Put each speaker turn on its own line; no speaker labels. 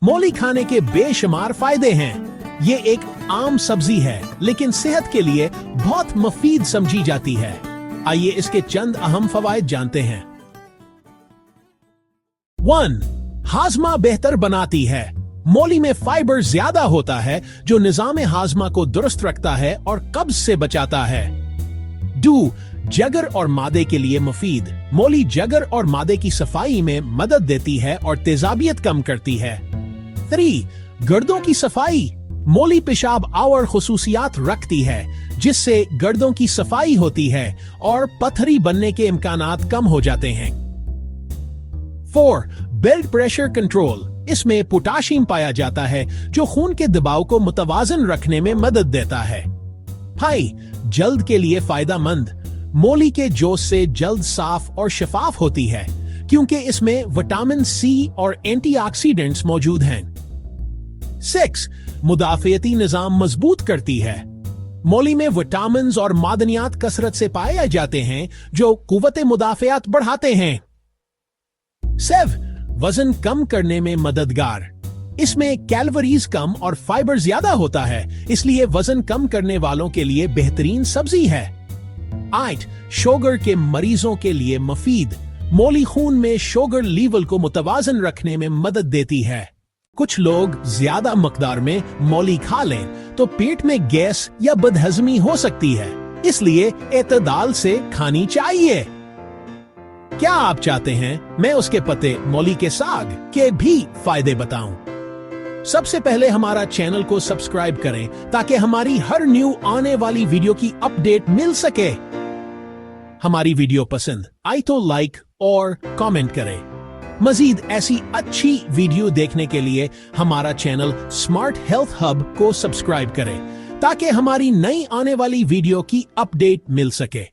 मूली खाने के बेशुमार फायदे हैं। ये एक आम सब्जी है लेकिन सेहत के लिए बहुत मुफीद समझी जाती है। आइए इसके चंद अहम फवायद जानते हैं। 1. हाजमा बेहतर बनाती है। मूली में फाइबर ज्यादा होता है जो निजाम हाजमा को दुरुस्त रखता है और कब्ज से बचाता है। 2. जगर और मादे के लिए मुफीद। मूली जगर और मादे की सफाई में मदद देती है और तेजाबियत कम करती है। 3. गर्दों की सफाई। मूली पेशाब और खुसूसियात रखती है जिससे गर्दों की सफाई होती है और पथरी बनने के इम्कानात कम हो जाते हैं। 4. Blood pressure control. इसमें पोटाशियम पाया जाता है जो खून के दबाव को मुतवाजन रखने में मदद देता है। 5. जल्द के लिए फायदेमंद। मूली के जूस से जल्द साफ और शफाफ होती है क्योंकि इसमें विटामिन सी और एंटीऑक्सीडेंट्स मौजूद हैं। 6. मुदाफियती निजाम मजबूत करती है। मूली में विटामिन और मादनियात कसरत से पाए जाते हैं जो कुव्वत मुदाफियात बढ़ाते हैं। 7. वजन कम करने में मददगार। इसमें कैलोरीज कम और फाइबर ज्यादा होता है इसलिए वजन कम करने वालों के लिए बेहतरीन सब्जी है। 8. शुगर के मरीजों के लिए मुफीद। मूली खून में शुगर लेवल को मुतवाजन रखने में मदद देती है। कुछ लोग ज्यादा मकदार में मूली खा लें तो पेट में गैस या बदहजमी हो सकती है, इसलिए एतदाल से खानी चाहिए। क्या आप चाहते हैं मैं उसके पते मूली के साग के भी फायदे बताऊं? सबसे पहले हमारा चैनल को सब्सक्राइब करें ताकि हमारी हर न्यू आने वाली वीडियो की अपडेट मिल सके। हमारी वीडियो पसंद आई तो लाइक और कमेंट करें। मजीद ऐसी अच्छी वीडियो देखने के लिए हमारा चैनल स्मार्ट हेल्थ हब को सब्सक्राइब करें ताकि हमारी नई आने वाली वीडियो की अपडेट मिल सके।